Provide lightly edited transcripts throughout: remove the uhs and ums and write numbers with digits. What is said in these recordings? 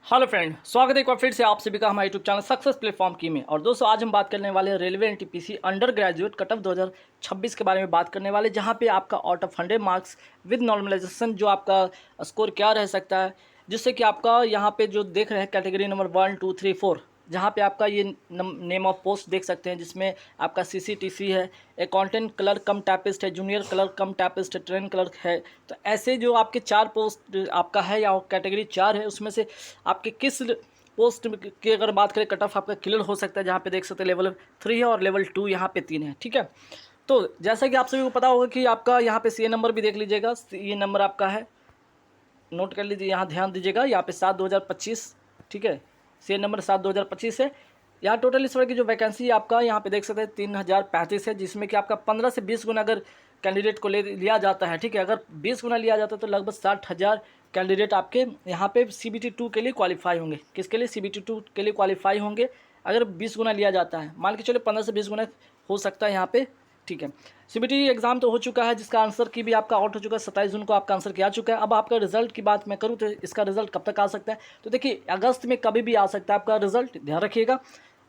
Hello friend, स्वागत है एक बार फिर से आप सभी का हमारे यूट्यूब चैनल सक्सेस प्लेटफॉर्म की में। और दोस्तों आज हम बात करने वाले हैं railway NTPC under graduate cut off 2026 के बारे में बात करने वाले, जहां पे आपका out of 100 marks with normalisation जो आपका स्कोर क्या रह सकता है, जिससे कि आपका यहाँ पे जो देख रहे हैं कैटेगरी नंबर 1 2 3 4, जहाँ पे आपका ये नेम ऑफ पोस्ट देख सकते हैं, जिसमें आपका सीसीटीसी है, अकाउंटेंट क्लर्क कम टाइपिस्ट है, जूनियर क्लर्क कम टाइपिस्ट है, ट्रेन क्लर्क है। तो ऐसे जो आपके 4 पोस्ट आपका है या कैटेगरी 4 है, उसमें से आपके किस पोस्ट की अगर बात करें कट ऑफ आपका क्लियर हो सकता है, जहाँ पे देख सकते हैं लेवल 3 है और लेवल 2 यहाँ पे 3 है। ठीक है, तो जैसा कि आप सभी को पता होगा कि आपका यहाँ पे सी नंबर भी देख लीजिएगा, ये नंबर आपका है, नोट कर लीजिए, यहाँ ध्यान दीजिएगा, यहाँ पे 7/2025। ठीक है, सी नंबर 7/2025 है। यहाँ टोटल इस बार की जो वैकेंसी आपका यहाँ पे देख सकते हैं 3035 है, जिसमें कि आपका 15 से 20 गुना अगर कैंडिडेट को लिया जाता है। ठीक है, अगर 20 गुना लिया जाता है तो लगभग 60,000 कैंडिडेट आपके यहाँ पे CBT 2 के लिए क्वालिफाई होंगे। किसके लिए? CBT 2 के लिए क्वालिफाई होंगे अगर 20 गुना लिया जाता है। मान के चलो 15 से 20 गुना हो सकता है यहाँ पे। ठीक है, CBT एग्जाम तो हो चुका है, जिसका आंसर की भी आपका आउट हो चुका है, 27 जून को आपका आंसर किया चुका है। अब आपका रिजल्ट की बात मैं करूँ तो इसका रिजल्ट कब तक आ सकता है? तो देखिए, अगस्त में कभी भी आ सकता है आपका रिजल्ट, ध्यान रखिएगा।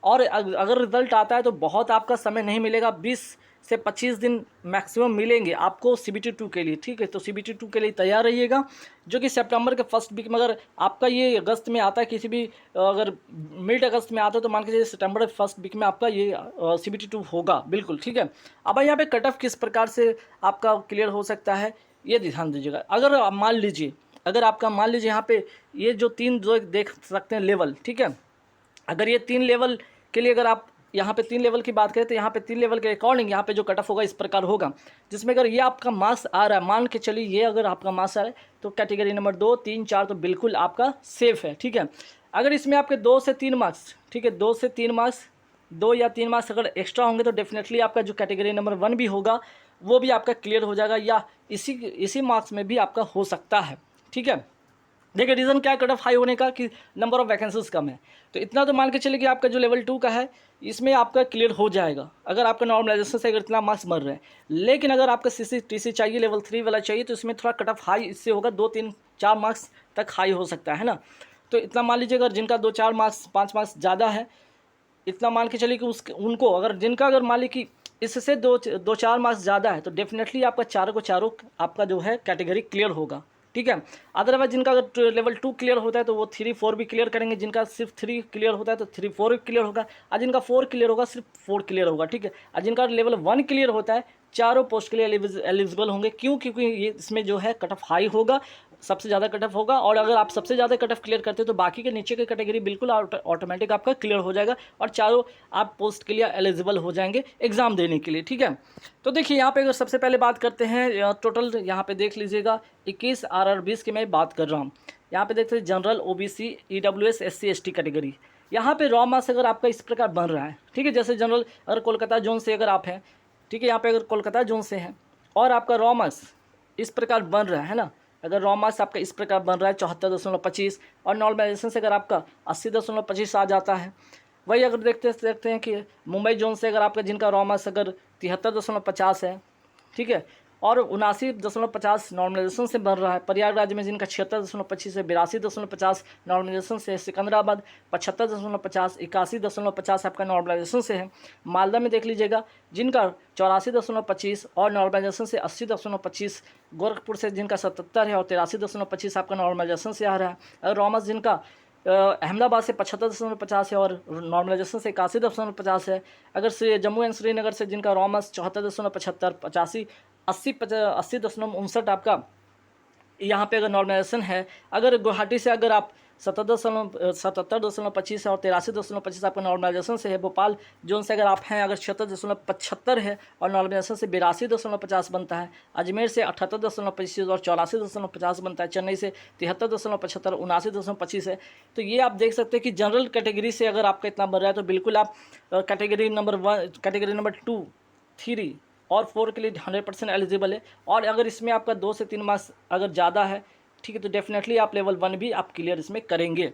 और अगर रिजल्ट आता है तो बहुत आपका समय नहीं मिलेगा, 20 से 25 दिन मैक्सिमम मिलेंगे आपको CBT 2 के लिए। ठीक है, तो CBT 2 के लिए तैयार रहिएगा, जो कि सितंबर के फर्स्ट वीक में, अगर आपका ये अगस्त में आता है, किसी भी अगर मिड अगस्त में आता है तो मान के चलिए सितंबर के फर्स्ट वीक में आपका ये CBT 2 होगा, बिल्कुल। ठीक है, अब यहाँ पे कट ऑफ किस प्रकार से आपका क्लियर हो सकता है ये ध्यान दीजिएगा। अगर मान लीजिए, अगर आपका मान लीजिए यहाँ पे ये जो 3 जो देख सकते हैं लेवल, ठीक है, अगर ये 3 लेवल के लिए अगर आप यहाँ पे 3 लेवल की बात करें तो यहाँ पे 3 लेवल के अकॉर्डिंग यहाँ पे जो कट ऑफ होगा इस प्रकार होगा, जिसमें अगर ये आपका मार्क्स आ रहा है, मान के चलिए ये अगर आपका मार्क्स आ रहा है तो कैटेगरी नंबर 2 3 4 तो बिल्कुल आपका सेफ है। ठीक है, अगर इसमें आपके 2 से 3 मार्क्स, ठीक है, 2 से 3 मार्क्स, 2 या 3 मार्क्स अगर एक्स्ट्रा होंगे तो डेफिनेटली आपका जो कैटेगरी नंबर 1 भी होगा वो भी आपका क्लियर हो जाएगा, या इसी मार्क्स में भी आपका हो सकता है। ठीक है, देखिए रीज़न क्या है कट ऑफ हाई होने का, कि नंबर ऑफ वैकेंसीज कम है। तो इतना तो मान के चलिए कि आपका जो लेवल 2 का है इसमें आपका क्लियर हो जाएगा, अगर आपका नॉर्मलाइजेशन से अगर इतना मार्क्स मर रहे हैं। लेकिन अगर आपका CCTC चाहिए, लेवल 3 वाला चाहिए, तो इसमें थोड़ा कट ऑफ हाई इससे होगा, 2 3 4 मार्क्स तक हाई हो सकता है ना। तो इतना मान लीजिए, अगर जिनका 2 4 मार्क्स 5 मार्क्स ज़्यादा है, इतना मान के चलिए कि उनको अगर जिनका अगर मान ली कि इससे 2 4 मार्क्स ज़्यादा है, तो डेफिनेटली आपका चारों को चारों आपका जो है कैटेगरी क्लियर होगा। ठीक है, अदरवाइज जिनका अगर लेवल 2 क्लियर होता है तो वो 3 4 भी क्लियर करेंगे, जिनका सिर्फ 3 क्लियर होता है तो 3 4 भी क्लियर होगा, और जिनका 4 क्लियर होगा सिर्फ 4 क्लियर होगा। ठीक है, और जिनका लेवल 1 क्लियर होता है चारों पोस्ट के लिए एलिजिबल होंगे। क्यों? क्योंकि ये इसमें जो है कट ऑफ हाई होगा, सबसे ज़्यादा कट ऑफ होगा, और अगर आप सबसे ज़्यादा कट ऑफ क्लियर करते हैं तो बाकी के नीचे की कैटेगरी बिल्कुल ऑटोमेटिक आपका क्लियर हो जाएगा, और चारों आप पोस्ट के लिए एलिजिबल हो जाएंगे एग्ज़ाम देने के लिए। ठीक है, तो देखिए यहाँ पे अगर सबसे पहले बात करते हैं टोटल, यहाँ पे देख लीजिएगा 21 RRBs की मैं बात कर रहा हूँ। यहाँ पे देखते हैं general, OBC, EWS, SC ST category. यहाँ पे रॉ मार्क्स अगर आपका इस प्रकार बन रहा है, ठीक है, जैसे जनरल अगर कोलकाता जोन से अगर आप हैं, ठीक है, यहाँ पे अगर कोलकाता जोन से हैं और आपका रॉ मार्क्स इस प्रकार बन रहा है ना, अगर रॉ मार्क्स आपका इस प्रकार बन रहा है 74.25, और नॉर्मलाइजेशन से अगर आपका 80.25 आ जाता है। वही अगर देखते हैं कि मुंबई जोन से अगर आपका जिनका रॉ मार्क्स अगर 73.50 है, ठीक है, और 79.50 नॉर्मलाइजेशन से बन रहा है। प्रयागराज में जिनका 76.25 है, 82.50 नॉर्मलाइजेशन से है। सिकंदराबाद 75.50, 81.50 आपका नॉर्मलाइजेशन से है। मालदा में देख लीजिएगा जिनका 84.25 और नॉर्मलाइजेशन से 80.25। गोरखपुर से जिनका 77 है और 83.25 आपका नॉर्मलाइजेशन से आ रहा है। और रॉमस जिनका अहमदाबाद से 75.50 है और नॉर्मलाइजेशन से 81.50 है। अगर से जम्मू एंड श्रीनगर से जिनका रॉमस 74.75, 85, 80.59 आपका यहाँ पे अगर नॉर्मलाइजेशन है। अगर गुवाहाटी से अगर आप 77.25 है और 83.25 आपका नॉर्मलाइजेशन से है। भोपाल जोन से अगर आप हैं, अगर 76.75 है और नॉर्मलाइजेशन से 82.50 बनता है। अजमेर से 78.25 और 84.50 बनता है। चेन्नई से 73.75, 79.25 है। तो ये आप देख सकते हैं कि जनरल कैटेगरी से अगर आपका इतना बढ़ रहा है तो बिल्कुल आप कैटेगरी नंबर 2, 3 और 4 के लिए 100% एलिजिबल है। और अगर इसमें आपका 2 से 3 मार्क्स अगर ज़्यादा है, ठीक है, तो डेफिनेटली आप लेवल 1 भी आप क्लियर इसमें करेंगे।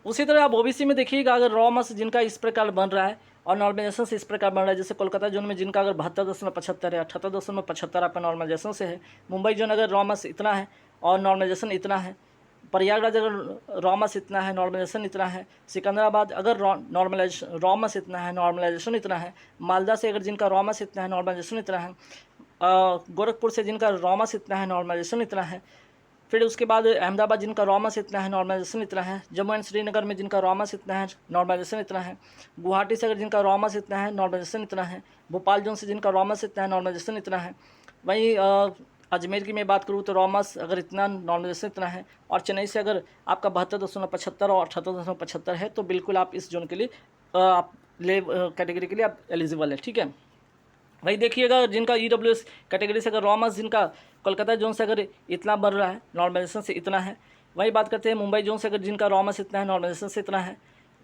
उसी तरह आप OBC में देखिएगा, अगर रॉ मार्क्स जिनका इस प्रकार बन रहा है और नॉर्मलाइजेशन से इस प्रकार बन रहा है, जैसे कोलकाता जोन में जिनका अगर 72.75 है, 78.75 आपका नॉर्मलाइजेशन से है। मुंबई जोन अगर रॉ मार्क्स इतना है और नॉर्मलाइजेशन इतना है, प्रयागराज अगर रॉमस इतना है, नॉर्मलाइजेशन इतना है। सिकंदराबाद अगर नॉर्मलाइजेशन रॉमस इतना है, नॉर्मलाइजेशन इतना है। मालदा से अगर जिनका रॉमस इतना है, नॉर्मलाइजेशन इतना है। गोरखपुर से जिनका रॉमस इतना है, नॉर्मलाइजेशन इतना है। फिर उसके बाद अहमदाबाद जिनका रॉमस इतना है, नॉर्मलाइजेशन इतना है। जम्मू एंड श्रीनगर में जिनका रॉमस इतना है, नॉर्मलाइजेशन इतना है। गुवाहाटी से अगर जिनका रॉमस इतना है, नॉर्मलाइजेशन इतना है। भोपाल जोन से जिनका रॉमस इतना है, नॉर्मलाइजेशन इतना है। वहीं अजमेर की मैं बात करूँ तो रॉमस अगर इतना, नॉर्मलाइजेशन इतना है। और चेन्नई से अगर आपका 72.75 और 78.75 है तो बिल्कुल आप इस जोन के लिए आप कैटेगरी के लिए आप एलिजिबल है, ठीक है। वही देखिएगा जिनका EWS कैटेगरी से अगर रॉमस जिनका कोलकाता जोन से अगर इतना बढ़ रहा है, नॉर्मलाइजेशन से इतना है। वही बात करते हैं मुंबई जोन से अगर जिनका रॉमस इतना है, नॉर्मलाइजेशन से इतना है।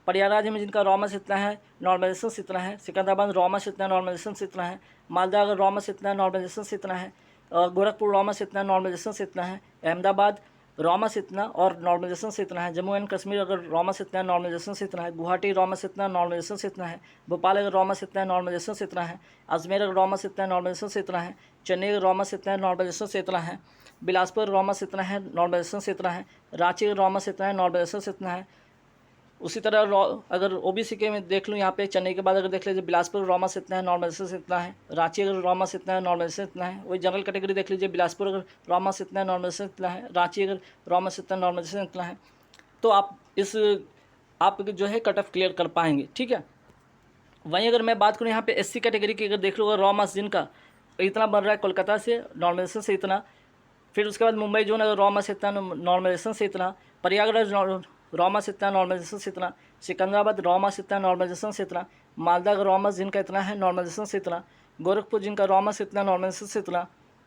प्रयागराज में जिनका रॉमस इतना है, नॉर्मलाइजेशन से इतना है। सिकंदराबाद रॉमस इतना है, नॉर्मलाइजेशन से इतना है। मालदा अगर रॉमस इतना है, नॉर्मलाइजेशन से इतना है। गोरखपुर रॉमस इतना है, नॉर्मलाइजेशन से इतना है। अहमदाबाद रॉमस इतना और नॉर्मलाइजेशन से इतना है। जम्मू एंड कश्मीर अगर रॉमस इतना है, नॉर्मलाइजेशन से इतना है। गुवाहाटी रॉमस इतना है, नॉर्मलाइजेशन से इतना है। भोपाल अगर रॉमस इतना है, नॉर्मलाइजेशन से इतना है। अजमेर अगर रॉमस इतना है, नॉर्मलाइजेशन से इतना है। चेन्नई अगर रॉमस इतना है, नॉर्मलाइजेशन से इतना है। बिलासपुर रॉमस इतना है, नॉर्मलाइजेशन से इतना है। रांची अगर रॉमस इतना है, नॉर्मलाइजेशन से इतना है। उसी तरह अगर OBC के में देख लूँ यहाँ पे चेन्नई के बाद अगर देख लीजिए बिलासपुर रॉमस इतना है, नॉर्मलाइजेशन से इतना है। रांची अगर रॉमस इतना है, नॉर्मलाइजेशन इतना है। वही जनरल कैटेगरी देख लीजिए, बिलासपुर अगर रॉमस इतना है, नॉर्मलाइजेशन इतना है। रांची अगर रॉमस इतना है, नॉर्मलाइजेशन इतना है। तो आप जो है कट ऑफ क्लियर कर पाएंगे, ठीक है। वहीं अगर मैं बात करूँ यहाँ पे SC कैटेगरी की, अगर देख लो अगर रॉमस जिनका इतना बन रहा है कोलकाता से, नॉर्मलाइजेशन से इतना। फिर उसके बाद मुंबई जोन अगर रॉमस इतना, नॉर्मलाइजेशन से इतना। प्रयागराज रॉमस इतना, नॉर्मलाइजेशन से इतना। सिकंदराबाद रॉमस इतना, नॉर्मलाइजेशन से इतना। मालदा का रॉमस जिनका इतना है, नॉर्मलाइजेशन से इतना। गोरखपुर जिनका रॉमस इतना, नॉर्मलाइजेशन से इतना।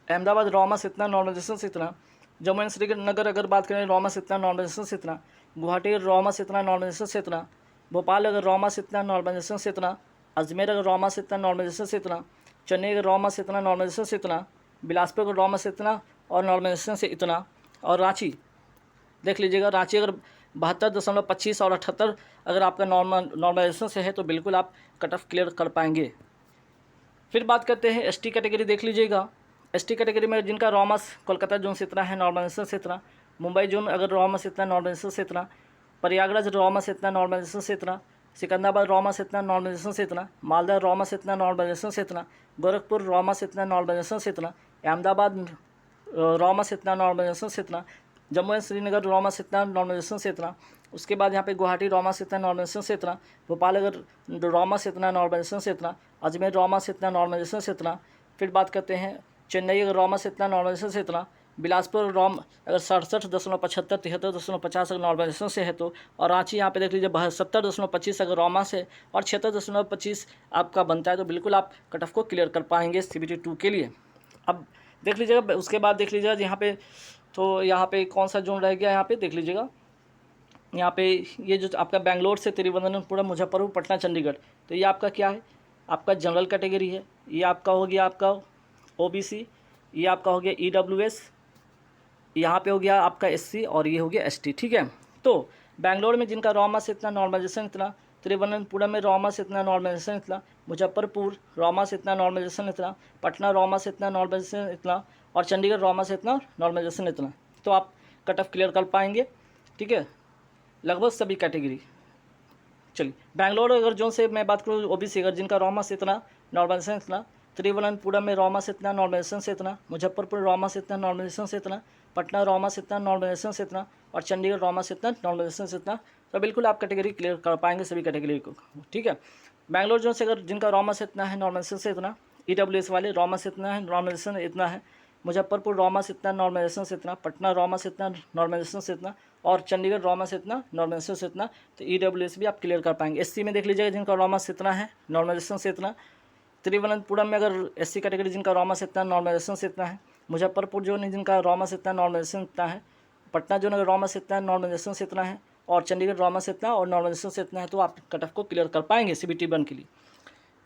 अहमदाबाद रॉमस इतना, नॉर्मलाइजेशन से इतना। जम्मू एंड श्रीनगर अगर बात करें रॉमस इतना, नॉर्मलाइजेशन से इतना। गुवाहाटी रॉमस इतना, नॉर्मलाइजेशन से इतना। भोपाल अगर रॉमस इतना, नॉर्मलाइजेशन से इतना। अजमेर अगर रॉमस इतना, नॉर्मलाइजेशन से इतना। चेन्नई अगर रॉमस इतना, नॉर्मलाइजेशन से इतना। बिलासपुर का रॉमस इतना और नॉर्मलाइजेशन से इतना। और रांची देख लीजिएगा, रांची अगर 72.25 और 78 अगर आपका नॉर्मलाइजेशन से है तो बिल्कुल आप कट ऑफ क्लियर कर पाएंगे। फिर बात करते हैं ST कैटेगरी, देख लीजिएगा। ST कैटेगरी में जिनका रॉमस कोलकाता जोन से इतना है, नॉर्मलाइजेशन से इतना। मुंबई जोन अगर रॉमस इतना, नॉर्मलाइजेशन से इतना। प्रयागराज रॉमस इतना, नॉर्मलाइजेशन से इतना। सिकंदराबाद रॉमस इतना, नॉर्मलाइजेशन से इतना। मालदा रॉमस इतना, नॉर्मलाइजेशन से इतना। गोरखपुर रॉमस इतना, नॉर्मलाइजेशन से इतना। अहमदाबाद रॉमस इतना, नॉर्मलाइजेशन से इतना। जम्मू एंड श्रीनगर रॉमस इतना, नॉर्मलाइजेशन से इतना। उसके बाद यहाँ पे गुवाहाटी रॉमस इतना, नॉर्मलाइजेशन से इतना। भोपाल अगर रॉमस इतना, नॉर्मलाइजेशन से इतना। अजमेर रॉमस इतना, नॉर्मलाइजेशन से इतना। फिर बात करते हैं चेन्नई अगर रॉमस इतना, नॉर्मलाइजेशन से इतना। बिलासपुर अगर 67.75 73.50 अगर नॉर्मलाइजेशन से है तो। और रांची यहाँ पे देख लीजिए 70.25 अगर रॉमस है और 76.25 आपका बनता है तो बिल्कुल आप कट ऑफ को क्लियर कर पाएंगे CBT 2 के लिए। अब देख लीजिएगा, उसके बाद देख लीजिएगा यहाँ पे, तो यहाँ पे कौन सा जोन रह गया, यहाँ पे देख लीजिएगा। यहाँ पे ये जो आपका बेंगलोर से तिरुवनंतपुरम, मुजफ्फरपुर, पटना, चंडीगढ़, तो ये आपका क्या है, आपका जनरल कैटेगरी है। ये आपका हो गया आपका OBC, ये आपका हो गया EWS, यहाँ पे हो गया आपका SC और ये हो गया ST, ठीक है। तो बेंगलोर में जिनका रॉमस इतना, नॉर्मलाइजेशन इतना। तिरुवनंतपुरम में रॉमस इतना, नॉर्मलाइजेशन इतना। मुजफ्फरपुर रॉमस इतना, नॉर्मलाइजेशन इतना। पटना रॉमस इतना, नॉर्मलाइजेशन इतना। और चंडीगढ़ रॉमस इतना, नॉर्मलाइजेशन इतना। तो आप कट ऑफ क्लियर कर पाएंगे, ठीक है, लगभग सभी कैटेगरी। चलिए बेंगलोर अगर जोन से मैं बात करूँ OBC अगर जिनका रॉमस इतना, नॉर्मलाइजेशन इतना। तिरुवनंतपुरम में रॉमस इतना, नॉर्मलाइजेशन से इतना। मुजफ्फरपुर रॉमस इतना, नॉर्मलाइजेशन से इतना। पटना रॉमस इतना, नॉर्मलाइजेशन से इतना। और चंडीगढ़ रॉमस इतना, नॉर्मलाइजेशन से इतना। तो बिल्कुल आप कैटेगरी क्लियर कर पाएंगे सभी कैटेगरी को, ठीक है। बेंगलोर जोन से अगर जिनका रॉमस इतना है, नॉर्मलाइजेशन से इतना। EWS वाले रॉमस इतना है, नॉर्मलाइजेशन इतना है। मुजफ्फरपुर रॉमस इतना, नॉर्मलाइजेशन से इतना। पटना रॉमस इतना, नॉर्मलाइजेशन से इतना। और चंडीगढ़ रॉमस इतना, नॉर्मलाइजेशन से इतना। तो EWS भी आप क्लियर कर पाएंगे। SC में देख लीजिएगा जिनका रॉमस इतना है, नॉर्मलाइजेशन से इतना। तिरुवनंतपुरम में अगर SC कैटेगरी जिनका रॉमस इतना, नॉर्मलाइजेशन से इतना है। मुजफ्फरपुर जो नहीं जिनका रॉमस इतना, नॉर्मलाइजेशन इतना है। पटना जो अगर रॉमस इतना है, नॉर्मलाइजेशन से इतना है। और चंडीगढ़ रॉमस इतना और नॉर्मलाइजेशन से इतना है। तो आप कट ऑफ को क्लियर कर पाएंगे CBT 1 के लिए।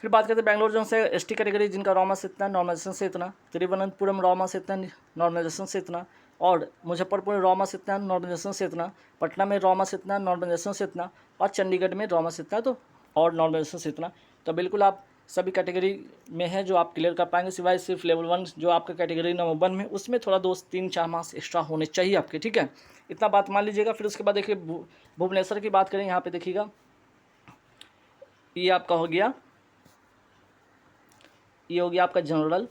फिर बात करते हैं बेंगलोर जोन से ST कैटेगरी जिनका रॉमस इतना, नॉर्मलाइजेशन से इतना। तिरुवनंतपुरम रॉमस इतना, नॉर्मलाइजेशन से इतना। और मुजफ्फरपुर रॉमस इतना, नॉर्मलाइजेशन से इतना। पटना में रॉमस इतना, नॉर्मलाइजेशन से इतना। और चंडीगढ़ में रॉमस इतना तो और नॉर्मलाइजेशन से इतना। तो बिल्कुल आप सभी कैटेगरी में है जो आप क्लियर कर पाएंगे, सिवाय सिर्फ लेवल 1 जो आपका कैटेगरी नंबर 1 में, उसमें थोड़ा 2-3-4 मार्क्स एक्स्ट्रा होने चाहिए आपके, ठीक है। इतना बात मान लीजिएगा। फिर उसके बाद देखिए भुवनेश्वर की बात करें, यहाँ पे देखिएगा ये आपका हो गया, ये हो गया आपका जनरल,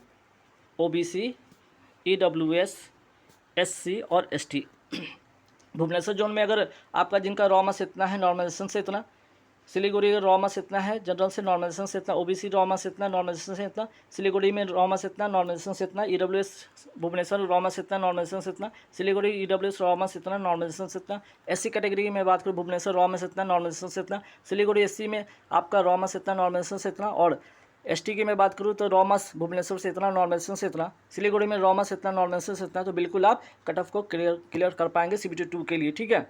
ओबीसी, ईडब्ल्यूएस, एससी और एसटी। भुवनेश्वर जोन में अगर आपका जिनका रॉ मास इतना है, नॉर्मलाइजेशन से इतना, सिलीगुड़ी का रॉ मास इतना है, जनरल से नॉर्मलाइजेशन से इतना, ओबीसी रॉ मास इतना, नॉर्मलाइजेशन से इतना, सिलीगुड़ी में रॉ मास इतना, नॉर्मलाइजेशन से इतना, ईडब्ल्यूएस भुवनेश्वर रॉ मास इतना, नॉर्मलाइजेशन से इतना, सिलीगुड़ी ईडब्ल्यूएस रॉ मास इतना, नॉर्मलाइजेशन से इतना। एससी कैटेगरी की मैं बात करूँ, भुवनेश्वर रॉ मास इतना, नॉर्मलाइजेशन से इतना, सिलीगुड़ी एससी में आपका रॉ मास इतना, नॉर्मलाइजेशन से इतना। और एसटी की मैं बात करूँ तो रॉ मास भुवनेश्वर से इतना, नॉर्मलाइजेशन से इतना, सिलीगुड़ी में रॉ मास इतना, नॉर्मलाइजेशन से इतना। तो बिल्कुल आप कट ऑफ को क्लियर कर पाएंगे CBT 2 के लिए, ठीक है।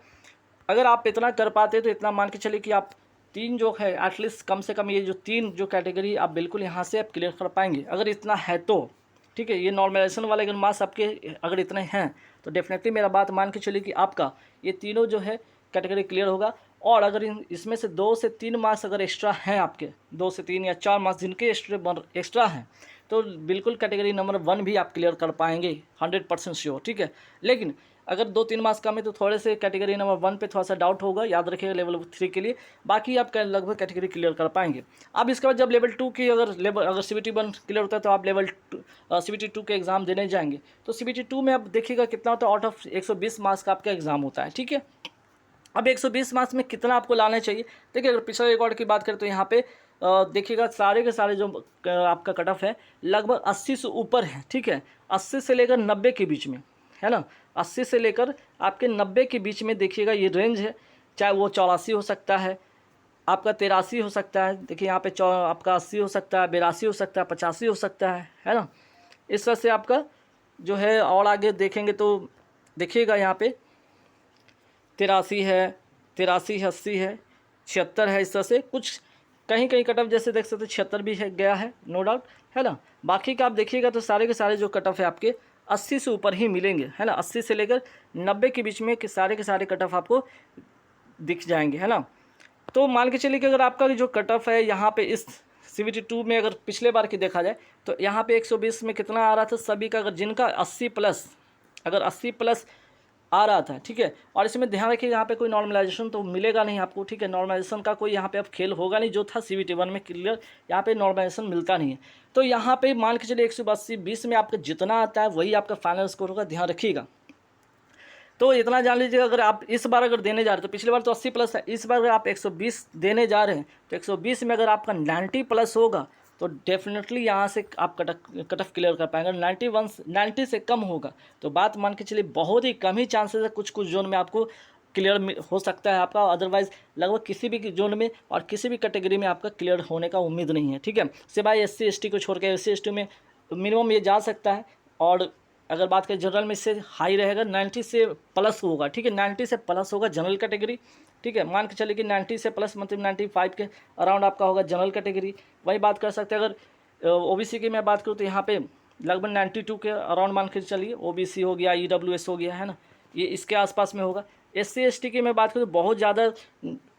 अगर आप इतना कर पाते तो इतना मान के चलिए कि आप 3 जो है एटलीस्ट कम से कम ये जो 3 जो कैटेगरी आप बिल्कुल यहाँ से आप क्लियर कर पाएंगे, अगर इतना है तो, ठीक है। ये नॉर्मलाइजेशन वाले अगर मार्क्स आपके अगर इतने हैं तो डेफिनेटली मेरा बात मान के चलिए कि आपका ये तीनों जो है कैटेगरी क्लियर होगा। और अगर इसमें से 2 से 3 मार्क्स अगर एक्स्ट्रा हैं आपके, 2 से 3 या 4 मार्क्स जिनके एक्स्ट्रा हैं, तो बिल्कुल कैटेगरी नंबर 1 भी आप क्लियर कर पाएंगे 100% श्योर, ठीक है। लेकिन अगर 2-3 मार्क्स कम है तो थोड़े से कैटेगरी नंबर 1 पे थोड़ा सा डाउट होगा, याद रखिएगा लेवल 3 के लिए। बाकी आप लगभग कैटेगरी क्लियर कर पाएंगे। अब इसके बाद जब लेवल 2 की अगर CBT 1 क्लियर होता है तो आप CBT 2 के एग्ज़ाम देने जाएंगे। तो CBT 2 में अब देखिएगा कितना होता है, आउट ऑफ 120 मार्क्स का आपका एग्ज़ाम होता है, ठीक है। अब 120 मार्क्स में कितना आपको लाना चाहिए, देखिए अगर पिछले रिकॉर्ड की बात करें तो यहाँ पे देखिएगा सारे के सारे जो आपका कट ऑफ है लगभग 80 से ऊपर है, ठीक है। 80 से लेकर 90 के बीच में है ना, 80 से लेकर आपके 90 के बीच में देखिएगा ये रेंज है। चाहे वो 84 हो सकता है, आपका 83 हो सकता है, देखिए यहाँ पे आपका 80 हो सकता है, 82 हो सकता है, 85 हो सकता है ना। इस तरह से आपका जो है, और आगे देखेंगे तो देखिएगा यहाँ पे 83 है, 80 है, 76 है। इस तरह से कुछ कहीं कहीं कट ऑफ जैसे देख सकते 76 भी है गया है, नो डाउट, है ना। बाकी का आप देखिएगा तो सारे के सारे जो कट ऑफ है आपके 80 से ऊपर ही मिलेंगे, है ना। 80 से लेकर 90 के बीच में के सारे कट ऑफ आपको दिख जाएंगे, है ना। तो मान के चलिए कि अगर आपका जो कट ऑफ है यहाँ पे इस CBT 2 में अगर पिछले बार की देखा जाए तो यहाँ पे 120 में कितना आ रहा था सभी का, अगर जिनका 80 प्लस, अगर 80 प्लस आ रहा था, ठीक है। और इसमें ध्यान रखिए यहाँ पे कोई नॉर्मलाइजेशन तो मिलेगा नहीं आपको, ठीक है। नॉर्मलाइजेशन का कोई यहाँ पे अब खेल होगा नहीं, जो था CBT 1 में क्लियर, यहाँ पे नॉर्मलाइजेशन मिलता नहीं है। तो यहाँ पे मान के चलिए 180 20 में आपका जितना आता है वही आपका फाइनल स्कोर होगा, ध्यान रखिएगा। तो इतना जान लीजिएगा, अगर आप इस बार अगर देने जा रहे हैं तो पिछली बार तो 80 प्लस है, इस बार अगर आप 120 देने जा रहे हैं तो 120 में अगर आपका 90 प्लस होगा तो डेफिनेटली यहाँ से आप कट ऑफ क्लियर कर पाएंगे। 90 से कम होगा तो बात मान के चलिए बहुत ही कम ही चांसेस है, कुछ जोन में आपको क्लियर हो सकता है आपका, अदरवाइज लगभग किसी भी जोन में और किसी भी कैटेगरी में आपका क्लियर होने का उम्मीद नहीं है, ठीक है। सिवाय SC ST को छोड़ के, SC ST में मिनिमम ये जा सकता है। और अगर बात करें जनरल में इससे हाई रहेगा, 90 से प्लस होगा, ठीक है। 90 से प्लस होगा जनरल कैटेगरी, ठीक है। मान के चलिए कि 90 से प्लस मतलब 95 के अराउंड आपका होगा जनरल कैटेगरी। वही बात कर सकते हैं अगर OBC की मैं बात करूँ तो यहाँ पे लगभग 92 के अराउंड मान के चलिए, OBC हो गया, EWS हो गया, है ना, ये इसके आसपास में होगा। SC ST की मैं बात करूँ तो बहुत ज़्यादा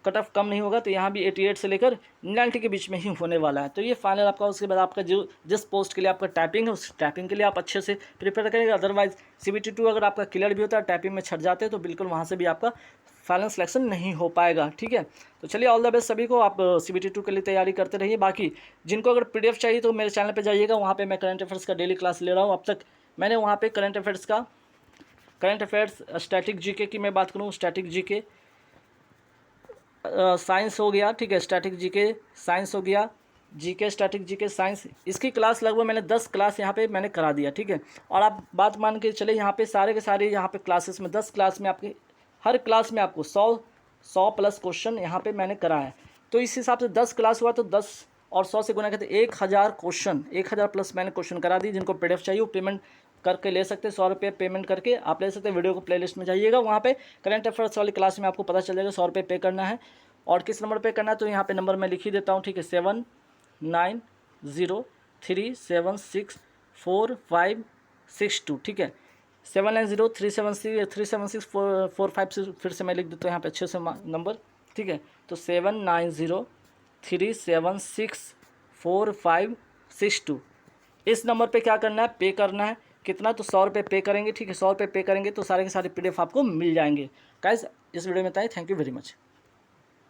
कट ऑफ कम नहीं होगा, तो यहाँ भी 88 से लेकर 90 के बीच में ही होने वाला है। तो ये फाइनल आपका, उसके बाद आपका जो जिस पोस्ट के लिए आपका टाइपिंग है उस टाइपिंग के लिए आप अच्छे से प्रिपेयर करेंगे। अदरवाइज CBT 2 अगर आपका क्लियर भी होता है, टाइपिंग में छट जाते हैं तो बिल्कुल वहाँ से भी आपका फाइनल सिलेक्शन नहीं हो पाएगा, ठीक है। तो चलिए ऑल द बेस्ट सभी को, आप CBT 2 के लिए तैयारी करते रहिए। बाकी जिनको अगर PDF चाहिए तो मेरे चैनल पर जाइएगा, वहाँ पर मैं करंट अफेयर्स का डेली क्लास ले रहा हूँ। अब तक मैंने वहाँ पर करंट अफेयर्स स्टैटिक GK की मैं बात करूँ, स्टैटिक GK साइंस हो गया, ठीक है, स्टैटिक GK साइंस हो गया, GK स्टैटिक GK साइंस, इसकी क्लास लगभग मैंने 10 क्लास यहाँ पे मैंने करा दिया, ठीक है। और आप बात मान के चले यहाँ पे सारे के सारे यहाँ पे क्लासेस में 10 क्लास में आपके हर क्लास में आपको 100 प्लस क्वेश्चन यहाँ पे मैंने करा है। तो इस हिसाब से 10 क्लास हुआ तो 10 और 100 से गुना करते 1000 क्वेश्चन, 1000 प्लस मैंने क्वेश्चन करा दी। जिनको PDF चाहिए वो पेमेंट करके ले सकते हैं, 100 रुपये पेमेंट करके आप ले सकते हैं। वीडियो को प्लेलिस्ट में जाइएगा, वहाँ पे करंट अफेयर्स वाली क्लास में आपको पता चल जाएगा 100 रुपये पे करना है। और किस नंबर पे करना है तो यहाँ पे नंबर मैं लिख ही देता हूँ, ठीक है, 7903764562, ठीक है, 79037645 फिर से मैं लिख देता हूँ यहाँ पे अच्छे से नंबर, ठीक है। तो 790376 4562। इस नंबर पे क्या करना है, पे करना है। कितना, तो 100 रुपये पे करेंगे, ठीक है। 100 रुपये पे करेंगे तो सारे के सारे PDF आपको मिल जाएंगे। गाइस इस वीडियो में था, थैंक यू वेरी मच।